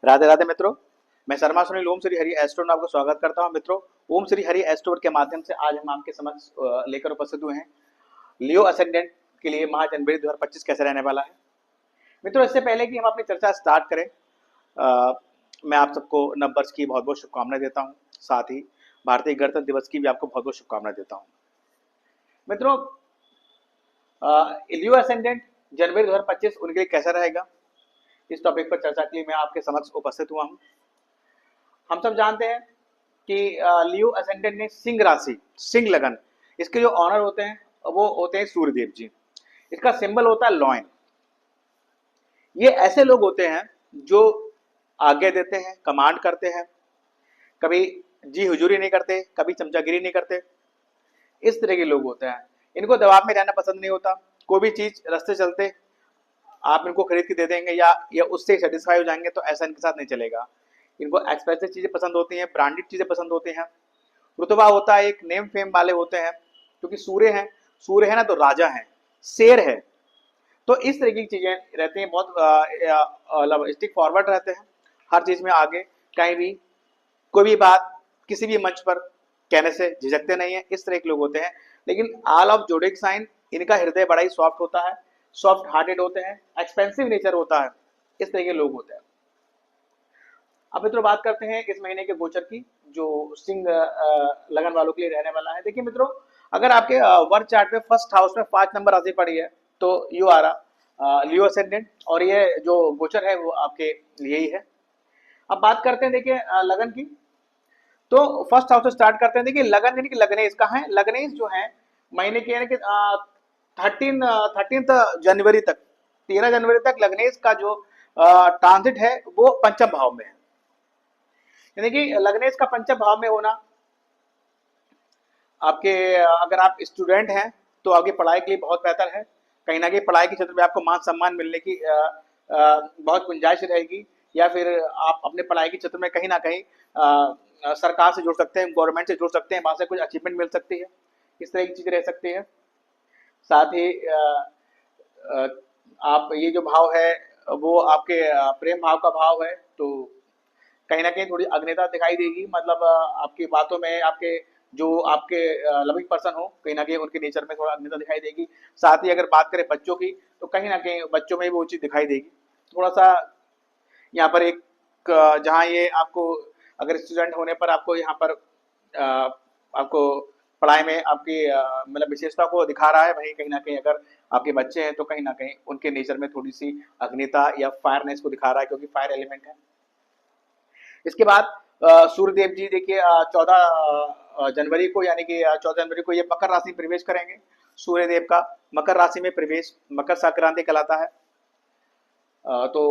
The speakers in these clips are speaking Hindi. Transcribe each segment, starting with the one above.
राधे राधे मित्रों। मैं शर्मा सुनील ओम श्री हरि एस्ट्रो में आपका स्वागत करता हूं। मित्रों, ओम श्री हरि एस्ट्रो के माध्यम से आज हम आपके समक्ष लेकर उपस्थित हुए हैं लियो असेंडेंट के लिए माह जनवरी 2025 कैसे रहने वाला है। मित्रों, इससे पहले कि हम अपनी चर्चा स्टार्ट करें, मैं आप सबको नववर्ष की बहुत बहुत शुभकामनाएं देता हूं। साथ ही भारतीय गणतंत्र दिवस की भी आपको बहुत बहुत शुभकामनाएं देता हूं। मित्रों, लियो असेंडेंट जनवरी 2025 उनके लिए कैसा रहेगा, इस टॉपिक पर चर्चा के लिए मैं आपके समक्ष उपस्थित हुआ हूँ। हम सब जानते हैं कि लियो असेंडेंट ने सिंह राशि, सिंह लगन, इसके जो ऑनर होते हैं वो होते हैं सूर्यदेव जी। इसका सिंबल होता है लॉयन। ये ऐसे लोग होते हैं जो आज्ञा देते हैं, कमांड करते हैं, कभी जी हुजूरी नहीं करते, कभी चमचागिरी नहीं करते। इस तरह के लोग होते हैं। इनको दबाव में रहना पसंद नहीं होता। कोई भी चीज रास्ते चलते आप इनको खरीद के दे देंगे या उससे सेटिस्फाई हो जाएंगे, तो ऐसा इनके साथ नहीं चलेगा। इनको एक्सपेंसिव चीजें पसंद होती हैं, ब्रांडेड चीजें पसंद होती हैं। रुतबा होता है, एक नेम फेम वाले होते हैं, क्योंकि सूर्य हैं, सूर्य है ना तो राजा हैं, शेर है। तो इस तरह की चीजें रहती हैं, बहुत मतलब स्टिक फॉरवर्ड रहते हैं हर चीज में आगे। कहीं भी कोई भी बात किसी भी मंच पर कहने से झिझकते नहीं है, इस तरह के लोग होते हैं। लेकिन ऑल ऑफ जोडिक साइन, इनका हृदय बड़ा ही सॉफ्ट होता है, सॉफ्ट हार्टेड होते हैं, एक्सपेंसिव नेचर होता है। इस तरह के लोग होते हैं। अब मित्रों बात करते हैं इस महीने के गोचर की, जो सिंह लगन वालों के लिए रहने वाला है। देखिए मित्रों, अगर आपके वर्क चार्ट में फर्स्ट हाउस में 5 नंबर राशि पड़ी है तो यू आर लियो असेंडेंट, और ये जो गोचर है वो आपके लिए ही है। अब बात करते हैं देखिए लगन की, तो फर्स्ट हाउस से स्टार्ट करते हैं। देखिए लगन यानी कि लगनेश कहाँ है, लगनेश जो है महीने के यानी कि 13 जनवरी तक, 13 जनवरी तक लगनेश का जो ट्रांजिट है वो पंचम भाव में है। यानी कि लगनेश का पंचम भाव में होना आपके, अगर आप स्टूडेंट हैं तो आपकी पढ़ाई के लिए बहुत बेहतर है। कहीं ना कहीं पढ़ाई के क्षेत्र में आपको मान सम्मान मिलने की बहुत गुंजाइश रहेगी, या फिर आप अपने पढ़ाई के क्षेत्र में कहीं ना कहीं सरकार से जुड़ सकते हैं, गवर्नमेंट से जुड़ सकते हैं, वहां से कुछ अचीवमेंट मिल सकती है। इस तरह की चीजें रह सकती है। साथ ही अ, आप ये जो भाव है वो आपके प्रेम भाव का भाव है, तो कहीं ना कहीं थोड़ी अग्निता दिखाई देगी। मतलब आपकी बातों में आपके जो आपके लविंग पर्सन हो, कहीं ना कहीं उनके नेचर में थोड़ा अग्निता दिखाई देगी। साथ ही अगर बात करें बच्चों की, तो कहीं ना कहीं बच्चों में भी वो चीज़ दिखाई देगी। थोड़ा सा यहाँ पर एक जहाँ ये आपको, अगर स्टूडेंट होने पर आपको यहाँ पर आपको पढ़ाई में आपकी मतलब विशेषता को दिखा रहा है, वहीं कहीं ना कहीं अगर आपके बच्चे हैं तो कहीं ना कहीं उनके नेचर में थोड़ी सी अग्निता या फायरनेस को दिखा रहा है, क्योंकि फायर एलिमेंट है। इसके बाद सूर्यदेव जी देखिए 14 जनवरी को, यानी कि 14 जनवरी को ये मकर राशि में प्रवेश करेंगे। सूर्यदेव का मकर राशि में प्रवेश मकर संक्रांति कहलाता है। तो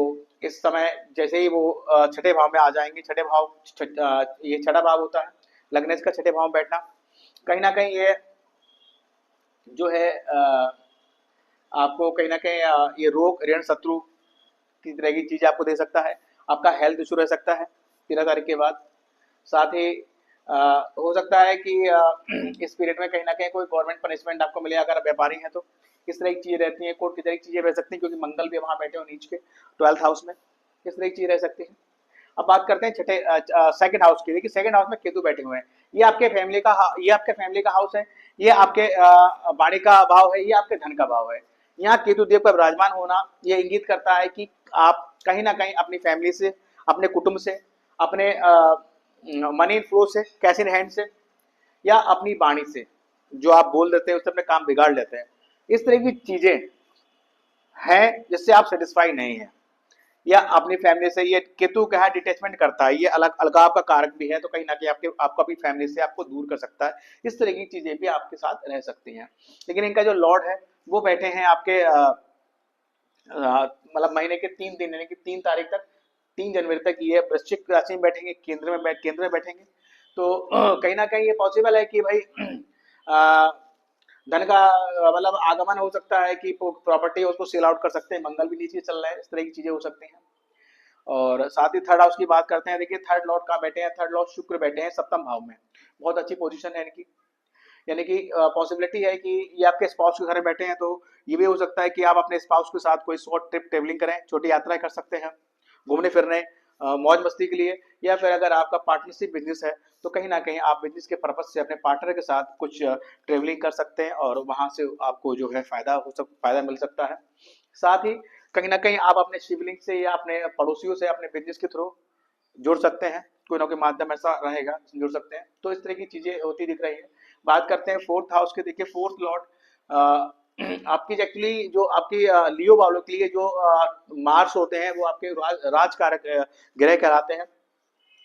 इस समय जैसे ही वो छठे भाव में आ जाएंगे, छठे भाव ये छठा भाव होता है लग्नेश का, छठे भाव में बैठना कहीं ना कहीं ये जो है आपको कहीं ना कहीं ये रोग ऋण शत्रु की तरह की चीज आपको दे सकता है। आपका हेल्थ इशू रह सकता है 13 तारीख के बाद। साथ ही हो सकता है कि इस पीरियड में कहीं ना कहीं कोई गवर्नमेंट पनिशमेंट आपको मिले अगर आप व्यापारी हैं तो। इस तरह की चीजें रहती हैं, कोर्ट की तरह की चीजें रह सकती हैं, क्योंकि मंगल भी वहां बैठे हो नीच के 12th हाउस में। इस तरह की चीज रह सकती है। अब बात करते हैं छठे सेकंड हाउस की। देखिए सेकंड हाउस में केतु बैठे हुए हैं। ये आपके फैमिली का ये आपके फैमिली का हाउस है, ये आपके वाणी का भाव है, ये आपके धन का भाव है। यहाँ केतु देव का विराजमान होना ये इंगित करता है कि आप कहीं ना कहीं अपनी फैमिली से, अपने कुटुंब से, अपने मनी फ्लो से, कैश इन हैंड से, या अपनी वाणी से जो आप बोल देते हैं उससे अपने काम बिगाड़ लेते हैं। इस तरह की चीजें हैं जिससे आप सेटिस्फाई नहीं है, या अपनी फैमिली से। ये केतु क्या है, डिटेचमेंट करता है, ये अलग अलगाव का कारक भी है, तो कहीं ना कहीं आपको अपनी फैमिली से आपको दूर कर सकता है। इस तरह की चीजें भी आपके साथ रह सकती हैं। लेकिन इनका जो लॉर्ड है वो बैठे हैं आपके मतलब महीने के 3 दिन, यानी कि 3 तारीख तक, 3 जनवरी तक ये वृश्चिक राशि में बैठेंगे, केंद्र में बैठेंगे। तो कहीं ना कहीं ये पॉसिबल है कि भाई धन का मतलब आगमन हो सकता है, कि प्रॉपर्टी है उसको सेल आउट कर सकते हैं। मंगल भी नीचे चल रहा है, इस तरह की चीजें हो सकती हैं। और साथ ही थर्ड हाउस की बात करते हैं। देखिए थर्ड लॉर्ड कहाँ बैठे हैं, थर्ड लॉर्ड शुक्र बैठे हैं सप्तम भाव में। बहुत अच्छी पोजीशन है इनकी। यानी कि पॉसिबिलिटी है कि ये आपके स्पाउस के घर में बैठे हैं, तो ये भी हो सकता है कि आप अपने स्पाउस के साथ कोई शॉर्ट ट्रिप ट्रेवलिंग करें, छोटी यात्राएं कर सकते हैं, घूमने फिरने। मौज मस्ती के लिए, या फिर अगर आपका पार्टनरशिप बिजनेस है तो कहीं ना कहीं आप बिजनेस के पर्पज से अपने पार्टनर के साथ कुछ ट्रेवलिंग कर सकते हैं और वहां से आपको जो है फायदा मिल सकता है। साथ ही कहीं ना कहीं आप अपने सिबलिंग से या अपने पड़ोसियों से अपने बिजनेस के थ्रू जुड़ सकते हैं, कोई ना कोई माध्यम ऐसा रहेगा जिसमें जुड़ सकते हैं। तो इस तरह की चीजें होती दिख रही है। बात करते हैं फोर्थ हाउस के। देखिए फोर्थ लॉर्ड आपकी एक्चुअली जो आपकी लियो वालों के लिए जो मार्स होते हैं वो आपके राजकारक ग्रह कहलाते हैं,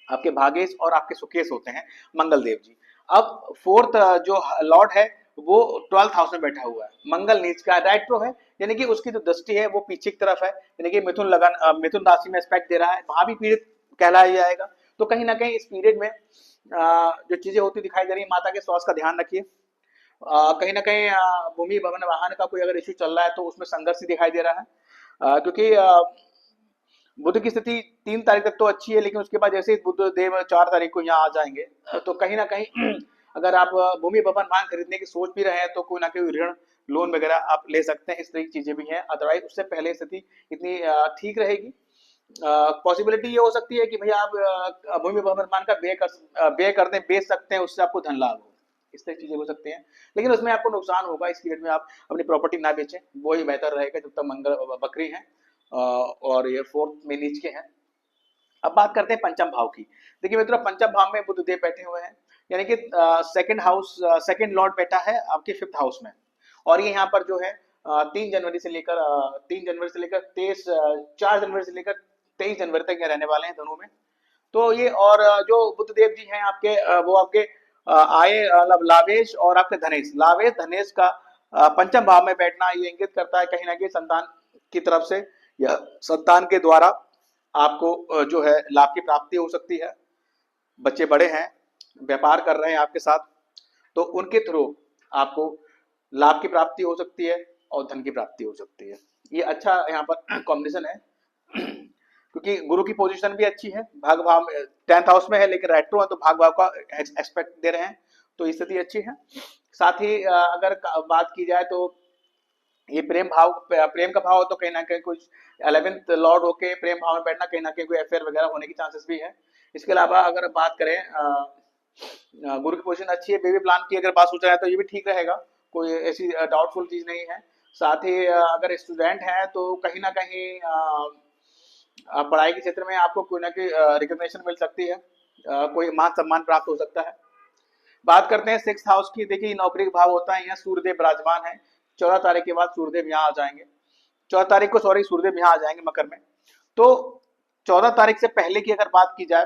आपके भागेश और आपके सुकेश होते हैं मंगल देव जी। अब फोर्थ जो लॉर्ड है वो 12th हाउस में बैठा हुआ है, मंगल नीच का राइट्रो है, यानी कि उसकी जो दृष्टि है वो पीछे की तरफ है, यानी कि मिथुन राशि में एस्पेक्ट दे रहा है, वहां भी पीड़ित कहलाया जाएगा। तो कहीं ना कहीं इस पीरियड में जो चीजें होती दिखाई दे रही है, माता के स्वास्थ्य का ध्यान रखिए। कहीं ना कहीं भूमि भवन वाहन का कोई अगर इश्यू चल रहा है तो उसमें संघर्ष ही दिखाई दे रहा है, क्योंकि बुध की स्थिति 3 तारीख तक तो अच्छी है, लेकिन उसके बाद जैसे ही बुध देव 4 तारीख को यहाँ आ जाएंगे तो कहीं ना कहीं अगर आप भूमि भवन वाहन खरीदने की सोच भी रहे हैं तो कोई ना कोई ऋण लोन वगैरह आप ले सकते हैं, इस तरह की चीजें भी हैं। अदरवाइज उससे पहले स्थिति इतनी ठीक रहेगी। पॉसिबिलिटी ये हो सकती है कि भैया आप भूमि भवन निर्माण का व्यय कर दें, बेच सकते हैं, उससे आपको धन लाभ हो, इस तरह की चीजें हो सकती हैं। लेकिन उसमें आपको नुकसान होगा, इस पीरियड में आप अपनी प्रॉपर्टी ना बेचें, वो ही बेहतर रहेगा जब तक मंगल बकरी है और ये फोर्थ में नीच के हैं। अब बात करते हैं पंचम भाव की। देखिए मित्रों, पंचम भाव में बुध देव बैठे हुए हैं, यानी कि सेकंड लॉर्ड बैठा है आपके 5th हाउस में, और ये यहाँ पर जो है 3 जनवरी से लेकर 23 जनवरी तक ये रहने वाले हैं दोनों में। तो ये और जो बुध देव जी हैं आपके वो आपके आय मतलब लावेश और आपके धनेश, लावेश धनेश का पंचम भाव में बैठना ये इंगित करता है कहीं ना कहीं संतान की तरफ से या संतान के द्वारा आपको जो है लाभ की प्राप्ति हो सकती है। बच्चे बड़े हैं, व्यापार कर रहे हैं आपके साथ, तो उनके थ्रू आपको लाभ की प्राप्ति हो सकती है और धन की प्राप्ति हो सकती है। ये अच्छा यहाँ पर कॉम्बिनेशन है, क्योंकि गुरु की पोजीशन भी अच्छी है, भाग भाव 10th हाउस में है, लेकिन रेट्रो है तो भाग भाव का एक्सपेक्ट दे रहे हैं, तो स्थिति अच्छी है। साथ ही अगर बात की जाए तो ये प्रेम का भाव हो तो कहीं ना कहीं कुछ 11th लॉर्ड होके प्रेम भाव में बैठना, कहीं ना कहीं कोई अफेयर वगैरह होने की चांसेस भी है। इसके अलावा अगर बात करें गुरु की पोजीशन अच्छी है, बेबी प्लान की अगर बात सोचा जाए तो ये भी ठीक रहेगा, कोई ऐसी डाउटफुल चीज नहीं है। साथ ही अगर स्टूडेंट है तो कहीं ना कहीं पढ़ाई के क्षेत्र में आपको कोई ना कोई रिकग्निशन मिल सकती है, कोई मान सम्मान प्राप्त हो सकता है। बात करते हैं 6th हाउस की। देखिए नौकरी का भाव होता है, यहाँ सूर्यदेव विराजमान है, 14 तारीख के बाद सूर्यदेव यहाँ आ जाएंगे, 14 तारीख को सॉरी सूर्यदेव यहाँ आ जाएंगे मकर में। तो 14 तारीख से पहले की अगर बात की जाए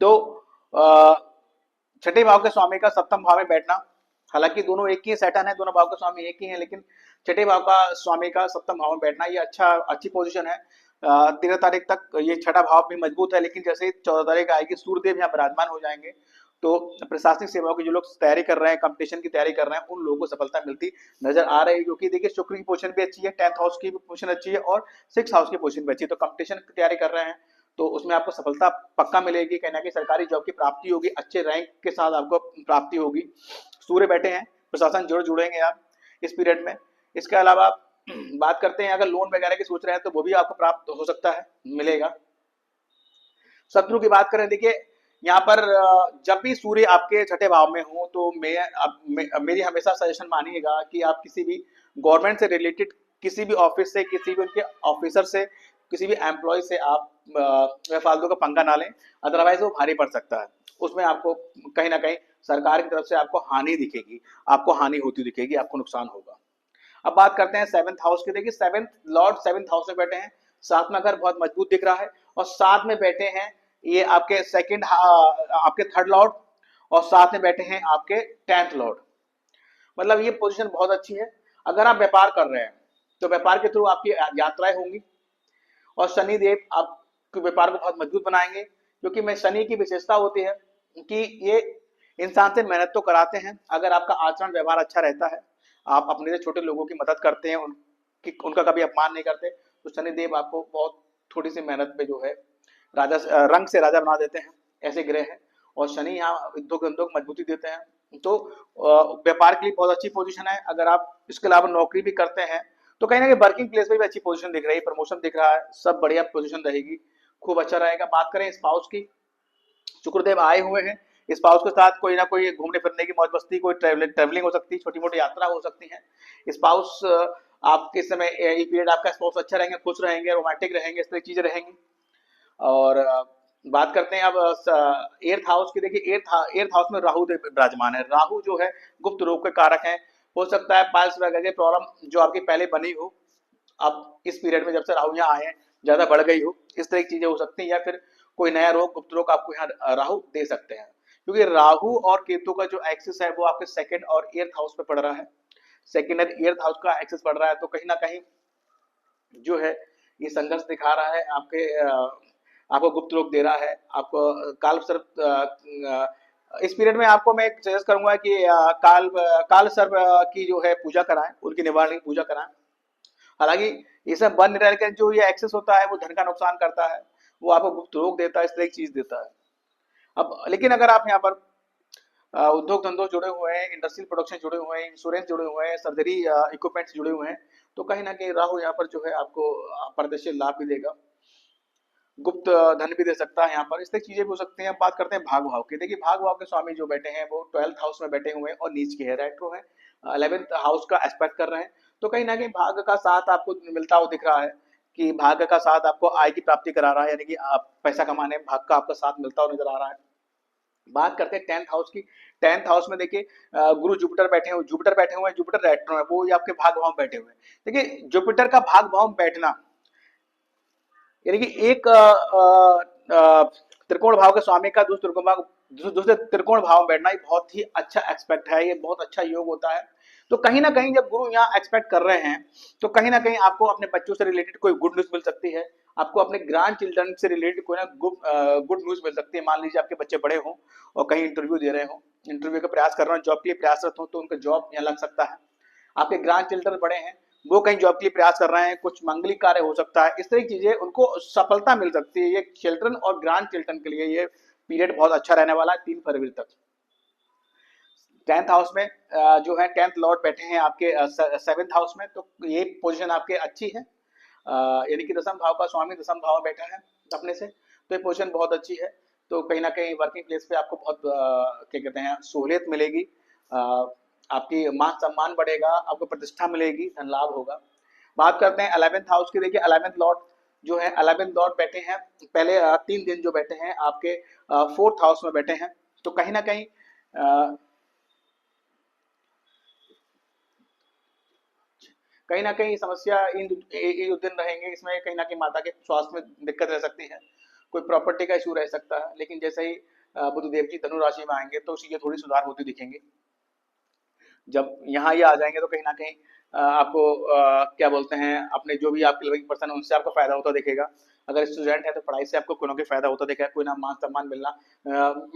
तो छठे भाव के स्वामी का सप्तम भाव में बैठना, हालांकि दोनों एक ही सैटर्न है, दोनों भाव के स्वामी एक ही हैं, लेकिन छठे भाव का स्वामी का सप्तम भाव में बैठना ये अच्छी पोजीशन है। 13 तारीख तक ये छठा भाव भी मजबूत है, लेकिन जैसे ही 14 तारीख आएगी सूर्यदेव यहाँ विराजमान हो जाएंगे तो प्रशासनिक सेवाओं के जो लोग तैयारी कर रहे हैं, कंपटीशन की तैयारी कर रहे हैं, उन लोगों को सफलता मिलती नजर आ रही है। क्योंकि देखिए शुक्र की पोजीशन भी अच्छी है, 10th हाउस की पोजीशन अच्छी है और 6th हाउस की पोजीशन भी अच्छी है, तो कंपटीशन की तैयारी कर रहे हैं तो उसमें आपको सफलता पक्का मिलेगी, कहीं ना कहीं सरकारी जॉब की प्राप्ति होगी, अच्छे रैंक के साथ आपको प्राप्ति होगी। सूर्य बैठे हैं, प्रशासन जुड़ेंगे आप इस पीरियड में। इसके अलावा बात करते हैं अगर लोन वगैरह की सोच रहे हैं तो वो भी आपको प्राप्त हो सकता है, मिलेगा। शत्रु की बात करें, देखिए यहाँ पर जब भी सूर्य आपके छठे भाव में हो तो मेरी हमेशा सजेशन मानिएगा कि आप किसी भी गवर्नमेंट से रिलेटेड किसी भी ऑफिस से, किसी भी उनके ऑफिसर से, किसी भी एम्प्लॉय से आप फालतू का पंगा ना लें, अदरवाइज वो भारी पड़ सकता है। उसमें आपको कहीं ना कहीं सरकार की तरफ से आपको हानि दिखेगी, आपको हानि होती दिखेगी, आपको नुकसान होगा। अब बात करते हैं 7th हाउस की। देखिए 7th हाउस में बैठे हैं, 7वां घर बहुत मजबूत दिख रहा है, और साथ में बैठे हैं ये आपके 3rd लॉर्ड, और साथ में बैठे हैं आपके 10th लॉर्ड। मतलब ये पोजीशन बहुत अच्छी है। अगर आप व्यापार कर रहे हैं तो व्यापार के थ्रू आपकी यात्राएं होंगी, और शनि देव आपके व्यापार को बहुत मजबूत बनाएंगे, क्योंकि मैं शनि की विशेषता होती है कि ये इंसान से मेहनत तो कराते हैं, अगर आपका आचरण व्यवहार अच्छा रहता है, आप अपने से छोटे लोगों की मदद करते हैं, उनका कभी अपमान नहीं करते, तो शनि देव आपको बहुत थोड़ी सी मेहनत पे जो है रंग से राजा बना देते हैं, ऐसे ग्रह हैं। और शनि यहाँ उद्योग मजबूती देते हैं, तो व्यापार के लिए बहुत अच्छी पोजीशन है। अगर आप इसके अलावा नौकरी भी करते हैं तो कहीं ना कहीं वर्किंग प्लेस में भी अच्छी पोजीशन दिख रही है, प्रमोशन दिख रहा है, सब बढ़िया पोजीशन रहेगी। खूब अच्छा रहेगा। बात करें स्पाउस की, शुक्रदेव आए हुए हैं, स्पाउस के साथ कोई ना कोई घूमने फिरने की मौज मस्ती, कोई ट्रैवलिंग हो सकती है, छोटी मोटी यात्रा हो सकती है। स्पाउस आपके समय ये पीरियड आपका स्पाउस अच्छा रहेंगे, खुश रहेंगे, रोमांटिक रहेंगे, इस तरह की चीजें रहेंगी। और बात करते हैं अब एर्थ हाउस की। देखिए एर्थ हाउस में राहु विराजमान है। राहु जो है गुप्त रोग के कारक हैं। हो सकता है पाइल्स वगैरह की प्रॉब्लम जो आपकी पहले बनी हो, अब इस पीरियड में जब से राहु यहाँ आए हैं ज्यादा बढ़ गई हो, इस तरह की चीजें हो सकती हैं। या फिर कोई नया रोग, गुप्त रोग आपको यहाँ राहु दे सकते हैं, क्योंकि राहु और केतु का जो एक्सिस है वो आपके सेकंड और एर्थ हाउस में पड़ रहा है। सेकंड और एर्थ हाउस का एक्सिस पड़ रहा है, तो कहीं ना कहीं जो है ये संघर्ष दिखा रहा है आपके, आपको गुप्त रोग दे रहा है आपको। काल सर्प इस पीरियड में आपको मैं सजेस्ट करूंगा कि काल सर्प की जो है पूजा कराएं, उनकी निवारण की पूजा कराएं। हालांकि ये सब बन रह कर जो ये एक्सेस होता है वो धन का नुकसान करता है, वो आपको गुप्त रोग देता है, इस तरह की चीज देता है। अब लेकिन अगर आप यहाँ पर उद्योग धंधों जुड़े हुए हैं, इंडस्ट्रियल प्रोडक्शन जुड़े हुए हैं, इंश्योरेंस जुड़े हुए हैं, सर्जरी इक्विपमेंट्स जुड़े हुए हैं, तो कहीं ना कहीं राहु यहाँ पर जो है आपको अप्रत्याशित लाभ भी देगा, गुप्त धन भी दे सकता है यहाँ पर, इस तरह चीजें भी हो सकती हैं। बात करते हैं भाग भाव की। देखिए भाग भाव के स्वामी जो बैठे हैं वो 12th हाउस में बैठे हुए हैं और नीच के है, रेट्रो है, 11th हाउस का एस्पेक्ट कर रहे हैं। तो कहीं ना कहीं भाग्य का साथ आपको मिलता हुआ दिख रहा है, कि भाग्य का साथ आपको आय की प्राप्ति करा रहा है, यानी कि आप पैसा कमाने में भाग का आपका साथ मिलता हुआ नजर आ रहा है। बात करते हैं 10th हाउस की। 10th हाउस में देखिए गुरु जुपिटर बैठे हुए, जुपिटर बैठे हुए हैं, जुपिटर रेट्रो है, वो ये आपके भाग भाव में बैठे हुए हैं। देखिए जुपिटर का भाग भाव में बैठना यानी कि एक त्रिकोण भाव के स्वामी का दूसरे त्रिकोण भाव में बैठना, ये बहुत ही अच्छा एक्सपेक्ट है, ये बहुत अच्छा योग होता है। तो कहीं ना कहीं जब गुरु यहाँ एक्सपेक्ट कर रहे हैं, तो कहीं ना कहीं आपको अपने बच्चों से रिलेटेड कोई गुड न्यूज मिल सकती है, आपको अपने ग्रैंड चिल्ड्रन से रिलेटेड कोई ना गुड न्यूज मिल सकती है। मान लीजिए आपके बच्चे बड़े हों और कहीं इंटरव्यू दे रहे हों, इंटरव्यू का प्रयास कर रहे हो, जॉब के लिए प्रयासरत हो, तो उनका जॉब यहाँ लग सकता है। आपके ग्रैंड चिल्ड्रन बड़े हैं, वो कहीं जॉब के लिए प्रयास कर रहे हैं, कुछ मांगलिक कार्य हो सकता है, इस तरह की चीजें उनको सफलता मिल सकती है। ये चिल्ड्रन और ग्रैंड चिल्ड्रन के लिए ये पीरियड बहुत अच्छा रहने वाला है 3 फरवरी तक। 10th हाउस में जो है 10th लॉर्ड बैठे हैं आपके 7th हाउस में, तो ये पोजीशन आपके अच्छी है। यानी कि दसम भाव का स्वामी दसम भाव में बैठा है अपने से, तो ये पोजीशन बहुत अच्छी है। तो कहीं ना कहीं वर्किंग प्लेस पे आपको बहुत क्या कहते हैं सहूलियत मिलेगी, आपकी मान सम्मान बढ़ेगा, आपको प्रतिष्ठा मिलेगी, धन लाभ होगा। बात करते हैं 11th हाउस की। देखिए 11th लॉर्ड जो है 11th लॉर्ड बैठे हैं पहले 3 दिन जो बैठे हैं आपके 4th हाउस में बैठे हैं, तो कहीं ना कहीं कहीं ना कहीं समस्या ये जो दिन रहेंगे इसमें कहीं ना कहीं माता के स्वास्थ्य में दिक्कत रह सकती है, कोई प्रॉपर्टी का इशू रह सकता है। लेकिन जैसे ही बुधदेव जी धनु राशि में आएंगे तो चीजें थोड़ी सुधार होती दिखेंगी। जब यहाँ ये आ जाएंगे तो कहीं ना कहीं आपको क्या बोलते हैं अपने जो भी आपके लविंग पर्सन है उनसे आपको फायदा होता दिखेगा। अगर स्टूडेंट है तो पढ़ाई से आपको कोई ना कोई फायदा होता दिखेगा, कोई ना मान सम्मान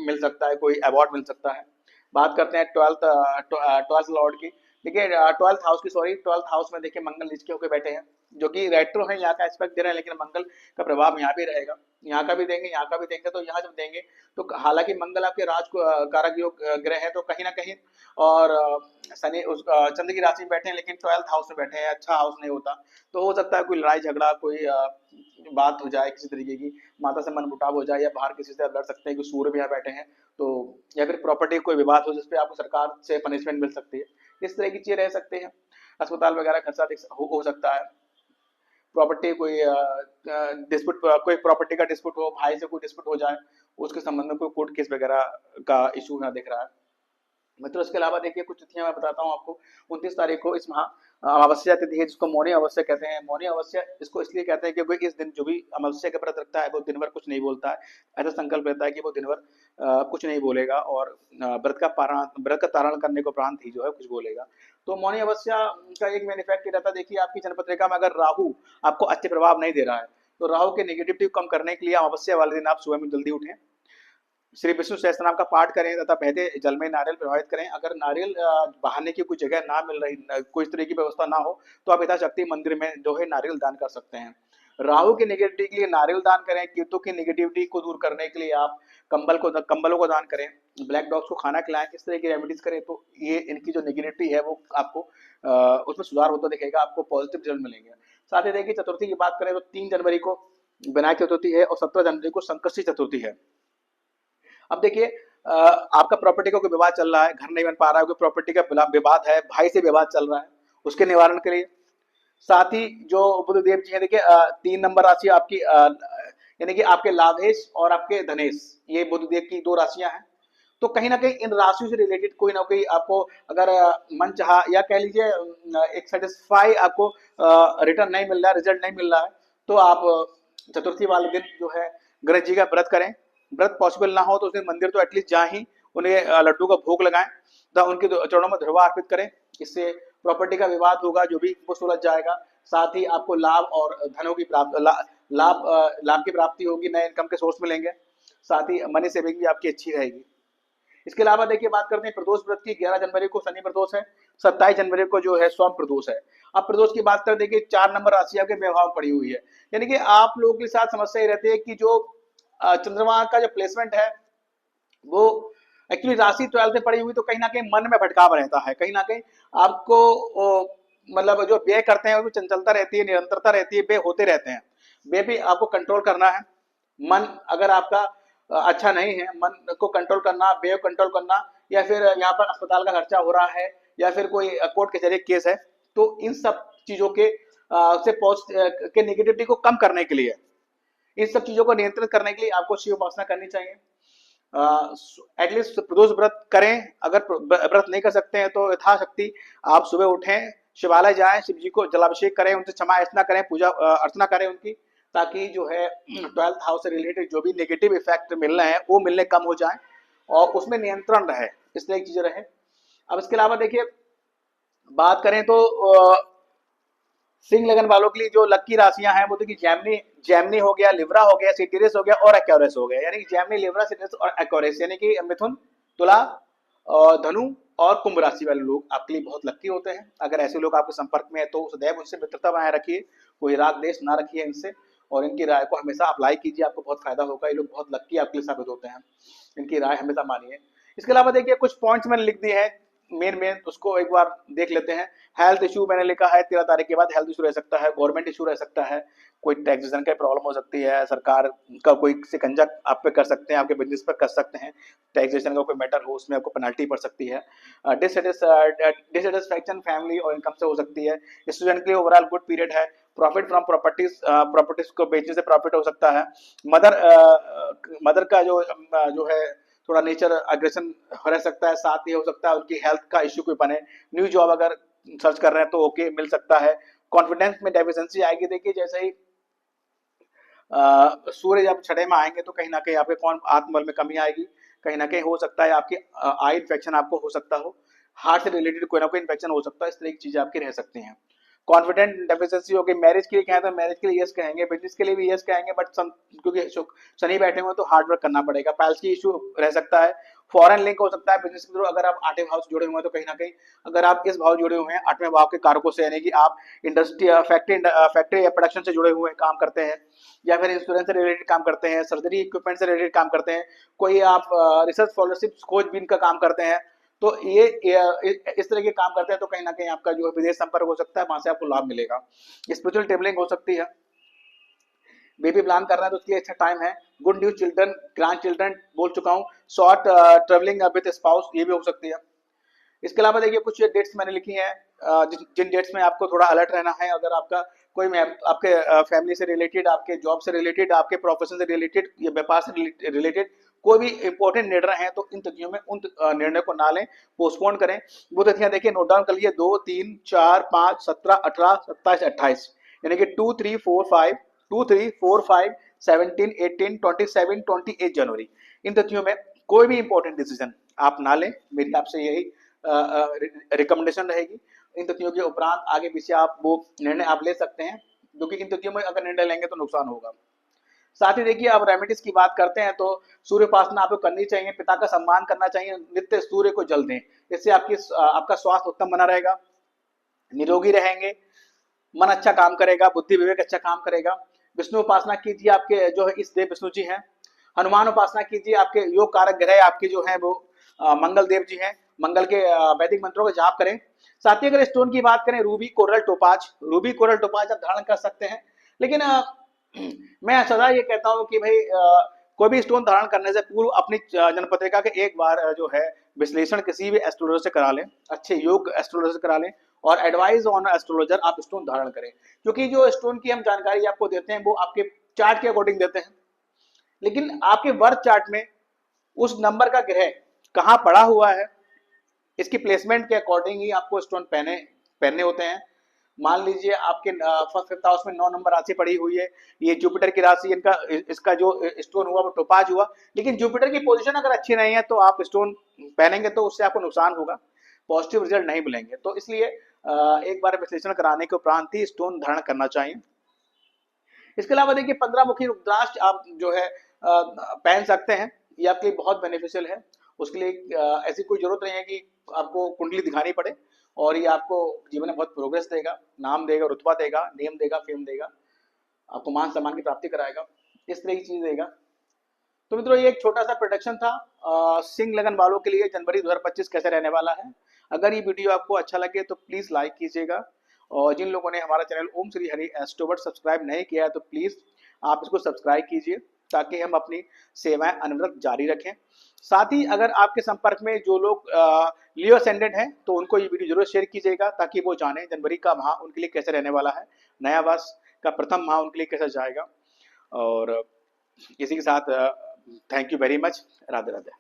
मिल सकता है, कोई अवार्ड मिल सकता है। बात करते हैं ट्वेल्थ लॉर्ड की। देखिए 12th हाउस की, सॉरी 12th हाउस में देखिए मंगल नीच के होकर बैठे हैं, जो कि रेट्रो है, यहाँ का एस्पेक्ट दे रहे हैं, लेकिन मंगल का प्रभाव यहाँ भी रहेगा, यहाँ का भी देंगे, यहाँ का भी देंगे। तो यहाँ जब देंगे तो हालांकि मंगल आपके राज को कारक योग ग्रह है, तो कहीं ना कहीं और शनि उस चंद्र की राशि में बैठे हैं, लेकिन 12th हाउस में बैठे हैं, अच्छा हाउस नहीं होता। तो हो सकता है कोई लड़ाई झगड़ा, कोई बात हो जाए किसी तरीके की, माता से मनमुटाव हो जाए, या बाहर किसी से आप लड़ सकते हैं कि सूर्य भी यहाँ बैठे हैं तो, या फिर प्रॉपर्टी कोई विवाद हो जिसपे आपको सरकार से पनिशमेंट मिल सकती है, इस तरह की चीजें रह सकते हैं। अस्पताल वगैरह खर्चा हो सकता है। प्रॉपर्टी कोई डिस्प्यूट, कोई प्रॉपर्टी का डिस्प्यूट हो, भाई से कोई डिस्प्यूट हो जाए, उसके संबंध में कोई कोर्ट केस वगैरह का इशू यहाँ दिख रहा है। मित्रों इसके अलावा देखिए कुछ तिथियां मैं बताता हूँ आपको। 29 तारीख को इस माह अमावस्या तिथि है, जिसको मौनी अमावस्या कहते हैं। मौनी अमावस्या इसको इसलिए कहते हैं क्योंकि इस दिन जो भी अमावस्या का व्रत रखता है वो दिन भर कुछ नहीं बोलता है। ऐसा संकल्प रहता है कि वो दिन भर कुछ नहीं बोलेगा, और व्रत का तारण करने को उपरांत ही जो है कुछ बोलेगा। तो मौनी अमावस्या का एक मेन इफेक्ट ये रहता है, देखिए आपकी जन्मपत्रिका में अगर राहु आपको अच्छे प्रभाव नहीं दे रहा है, तो राहु के नेगेटिविटी कम करने के लिए अमावस्या वाले दिन आप सुबह में जल्दी उठें, श्री विष्णु सहस्त्रनाम का पाठ करें तथा बहते जल में नारियल प्रवाहित करें। अगर नारियल बहाने की कोई जगह ना मिल रही, कोई इस तरह की व्यवस्था ना हो, तो आप यथाशक्ति मंदिर में जो है नारियल दान कर सकते हैं। राहु की नेगेटिविटी के लिए नारियल दान करें। केतु की नेगेटिविटी को दूर करने के लिए आप कंबलों को दान करें, ब्लैक डॉग्स को खाना खिलाएं, इस तरह की रेमेडीज करें, तो ये इनकी जो नेगेटिविटी है वो आपको उसमें सुधार होता दिखेगा, आपको पॉजिटिव रिजल्ट मिलेंगे। साथ ही देखिए चतुर्थी की बात करें तो 3 जनवरी को विनायक चतुर्थी है और 17 जनवरी को संकष्टी चतुर्थी है। अब देखिए आपका प्रॉपर्टी का कोई विवाद चल रहा है, घर नहीं बन पा रहा है, कोई प्रॉपर्टी का विवाद है, भाई से विवाद चल रहा है, उसके निवारण के लिए। साथ ही जो बुधदेव जी हैं, देखिए 3 नंबर राशि आपकी यानी कि आपके लाभेश और आपके धनेश, ये बुधदेव की 2 राशियां हैं। तो कहीं ना कहीं इन राशियों से रिलेटेड कोई ना कोई आपको अगर मन चाहा या कह लीजिए एक सेटिस्फाई आपको रिटर्न नहीं मिल रहा है, रिजल्ट नहीं मिल रहा है, तो आप चतुर्थी वाले दिन जो है गणेश जी का व्रत करें। व्रत पॉसिबल ना हो तो उस दिन मंदिर तो एटलीस्ट जाए ही, उन्हें लड्डू का भोग लगाएं तथा उनके चरणों में धरवा अर्पित करें। इससे प्रॉपर्टी का विवाद होगा जो भी वो सुलझ जाएगा। साथ ही आपको लाभ और धनों की प्राप्ति लाभ की प्राप्ति होगी, नए इनकम के सोर्स मिलेंगे। साथ ही मनी सेविंग भी आपकी अच्छी रहेगी। इसके अलावा देखिए बात करते हैं प्रदोष व्रत की। 11 जनवरी को शनि प्रदोष है, 27 जनवरी को जो है सोम प्रदोष है। अब प्रदोष की बात करें, देखिए 4 नंबर राशि आपके व्यवहार में पड़ी हुई है, यानी कि आप लोगों के साथ समस्या ये रहती है कि जो चंद्रमा का जो प्लेसमेंट है वो एक्चुअली राशि 12 में पड़ी हुई, तो कहीं ना कहीं मन में भटकाव रहता है, कहीं ना कहीं आपको मतलब जो व्यय करते हैं वो चंचलता रहती है, निरंतरता रहती है, व्यय होते रहते हैं। व्यय भी आपको कंट्रोल करना है। मन अगर आपका अच्छा नहीं है, मन को कंट्रोल करना, व्यय कंट्रोल करना, या फिर यहाँ पर अस्पताल का खर्चा हो रहा है या फिर कोई कोर्ट कचहरी केस है, तो इन सब चीजों के के नेगेटिविटी को कम करने के लिए, इन सब चीजों को नियंत्रित करने के लिए आपको शिव उपासना करनी चाहिए। एटलीस्ट प्रदोष व्रत करें। अगर व्रत नहीं कर सकते हैं तो यथाशक्ति आप सुबह उठें, शिवालय जाएं, शिव जी को जलाभिषेक करें, उनसे क्षमा याचना करें, पूजा अर्चना करें उनकी, ताकि जो है 12th हाउस से रिलेटेड जो भी नेगेटिव इफेक्ट मिल रहे हैं वो मिलने कम हो जाए और उसमें नियंत्रण रहे, इस तरह की चीजें रहे। अब इसके अलावा देखिए बात करें तो सिंह लगन वालों के लिए जो लक्की राशियां हैं वो देखिए जैमनी जैमनी हो गया, लिब्रा हो गया, सिटिरियस हो गया और एक्वेरियस हो गया। यानी कि जैमनी, लिब्रा, सिटिरियस और एक्वेरियस, यानी कि मिथुन, तुला और धनु और कुंभ राशि वाले लोग आपके लिए बहुत लक्की होते हैं। अगर ऐसे लोग आपके संपर्क में है तो सदैव उनसे मित्रता बनाए रखिए, कोई राग देश ना रखिए इनसे, और इनकी राय को हमेशा अप्लाई कीजिए, आपको बहुत फायदा होगा। ये लोग बहुत लक्की आपके लिए साबित होते हैं, इनकी राय हमेशा मानिए। इसके अलावा देखिए कुछ पॉइंट्स मैंने लिख दिए हैं मेन उसको एक बार देख लेते हैं। हेल्थ इशू मैंने लिखा है 13 तारीख के बाद हेल्थ इशू रह सकता है, गवर्नमेंट इशू रह सकता है, कोई टैक्सेशन का प्रॉब्लम हो सकती है, सरकार का कोई शिकंजा आप पे कर सकते हैं, आपके बिजनेस पर कर सकते हैं, टैक्सेशन का कोई मैटर हो उसमें आपको पेनल्टी पड़ सकती है। डिससेटिस्फैक्शन फैमिली और इनकम से हो सकती है। स्टूडेंट के लिए ओवरऑल गुड पीरियड है। प्रॉफिट फ्रॉम प्रॉपर्टीज को बेचने से प्रॉफिट हो सकता है। मदर का जो है थोड़ा नेचर अग्रेशन रह सकता है। साथ ही हो सकता है उनकी हेल्थ का इश्यू कोई बने। न्यू जॉब अगर सर्च कर रहे हैं तो ओके मिल सकता है। कॉन्फिडेंस में डेफिशिएंसी आएगी। देखिए जैसे ही सूर्य जब छठे में आएंगे तो कहीं ना कहीं आपके आत्मबल में कमी आएगी, कहीं ना कहीं हो सकता है आपकी आई इन्फेक्शन आपको हो सकता हो, हार्ट से रिलेटेड कोई ना कोई इन्फेक्शन हो सकता है, इस तरह की चीजें आपकी रह सकती हैं। कॉन्फिडेंट डेफिशिएंसी होगी। मैरिज के लिए कहें तो मैरिज के लिए यस कहेंगे, बिजनेस के लिए भी यस कहेंगे, बट क्योंकि शनि बैठे हुए तो हार्ड वर्क करना पड़ेगा। पैल्स की इशू रह सकता है। फॉरेन लिंक हो सकता है बिजनेस के थ्रू। अगर आप 8वें भाव से जुड़े हुए हैं तो कहीं ना कहीं अगर आप इस भाव जुड़े हुए हैं 8वें भाव के कारकों से, यानी कि आप इंडस्ट्री फैक्ट्री या प्रोडक्शन से जुड़े हुए काम करते हैं, या फिर इंश्योरेंस से रिलेटेड काम करते हैं, सर्जरी इक्विपमेंट से रिलेटेड काम करते हैं, कोई आप रिसर्च स्कॉलरशिप खोजबीन का काम करते हैं, तो ये इस तरह के काम करते हैं तो कहीं ना कहीं आपका जो है विदेश संपर्क हो सकता है, वहां से आपको लाभ मिलेगा। स्पिरिचुअल टेबलिंग हो सकती है। बेबी प्लान कर रहे हैं तो उसके लिए अच्छा टाइम है। Good news children, grand children बोल चुका हूँ। शॉर्ट ट्रेवलिंग विद स्पाउस, ये भी हो सकती है। इसके अलावा देखिए कुछ डेट्स मैंने लिखी हैं जिन डेट्स में आपको थोड़ा अलर्ट रहना है। अगर आपका कोई आपके फैमिली से रिलेटेड, आपके जॉब से रिलेटेड, आपके प्रोफेशन से रिलेटेड या व्यापार से रिलेटेड कोई भी इंपॉर्टेंट निर्णय है तो इन तिथियों में उन निर्णय को ना लें, पोस्टपोन करें। वो तिथियां देखिए नोट डाउन कर लीजिए, 2, 3, 4, 5, 17, 18, 27, 28, यानी कि 2, 3, 4, 5, 2, 3, 4, 5, 17, 18, 27, 28 जनवरी। इन तिथियों में कोई भी इंपॉर्टेंट डिसीजन आप ना लें, मेरी आपसे यही रिकमेंडेशन रहेगी। इन तिथियों के उपरांत आगे पीछे आप वो निर्णय आप ले सकते हैं, क्योंकि इन तिथियों में अगर निर्णय लेंगे तो नुकसान होगा। साथ ही देखिए अब रेमेडीज की बात करते हैं तो सूर्य उपासना आपको करनी चाहिए, पिता का सम्मान करना चाहिए, नित्य सूर्य को जल दें, इससे आपका स्वास्थ्य उत्तम बना रहेगा, निरोगी रहेंगे, मन अच्छा काम करेगा, बुद्धि विवेक अच्छा काम करेगा। विष्णु उपासना कीजिए, आपके जो है इस देव विष्णु जी हैं। हनुमान उपासना कीजिए, आपके योग कारक ग्रह आपके जो है वो मंगल देव जी हैं। मंगल के वैदिक मंत्रों का जाप करें। साथ ही अगर स्टोन की बात करें, Ruby coral topaz, Ruby coral topaz आप धारण कर सकते हैं, लेकिन मैं सदा ये कहता हूँ कि भाई कोई भी स्टोन धारण करने से पूर्व अपनी जन्मपत्रिका के एक बार जो है विश्लेषण किसी भी एस्ट्रोलॉजर से करा लें, अच्छे योग एस्ट्रोलॉजर से करा लें, और एडवाइज ऑन एस्ट्रोलॉजर आप स्टोन धारण करें। क्योंकि जो स्टोन की हम जानकारी आपको देते हैं वो आपके चार्ट के अकॉर्डिंग देते हैं, लेकिन आपके बर्थ चार्ट में उस नंबर का ग्रह कहाँ पड़ा हुआ है, इसकी प्लेसमेंट के अकॉर्डिंग ही आपको स्टोन पहने पहनने होते हैं। मान लीजिए आपके फर्स्ट फिफ्थ हाउस में 9 नंबर राशि पड़ी हुई है, ये जुपिटर की राशि, इनका इसका जो स्टोन हुआ वो टोपाज हुआ, लेकिन जुपिटर की पोजीशन अगर अच्छी नहीं है तो आप स्टोन पहनेंगे तो उससे आपको नुकसान होगा, पॉजिटिव रिजल्ट नहीं मिलेंगे। तो इसलिए एक बार विश्लेषण कराने के उपरांत ही स्टोन धारण करना चाहिए। इसके अलावा देखिए 15 मुखी रुद्राक्ष आप जो है पहन सकते हैं, ये आपके लिए बहुत बेनिफिशियल है। उसके लिए ऐसी कोई जरूरत नहीं है कि आपको कुंडली दिखानी पड़े, और ये आपको जीवन में बहुत प्रोग्रेस देगा, नाम देगा, रुतबा देगा, नेम देगा, फेम देगा, आपको मान सम्मान की प्राप्ति कराएगा, इस तरह की चीज देगा। तो मित्रों ये एक छोटा सा प्रोडक्शन था सिंह लगन वालों के लिए जनवरी 2025 कैसे रहने वाला है। अगर ये वीडियो आपको अच्छा लगे तो प्लीज लाइक कीजिएगा, और जिन लोगों ने हमारा चैनल ओम श्री हरि एस्ट्रोवर्ट सब्सक्राइब नहीं किया है तो प्लीज आप इसको सब्सक्राइब कीजिए, ताकि हम अपनी सेवाएं अनवरत जारी रखें। साथ ही अगर आपके संपर्क में जो लोग लियो असेंडेंट हैं तो उनको ये वीडियो जरूर शेयर कीजिएगा, ताकि वो जाने जनवरी का माह उनके लिए कैसे रहने वाला है, नया वर्ष का प्रथम माह उनके लिए कैसा जाएगा। और इसी के साथ thank you very much. Radhe Radhe.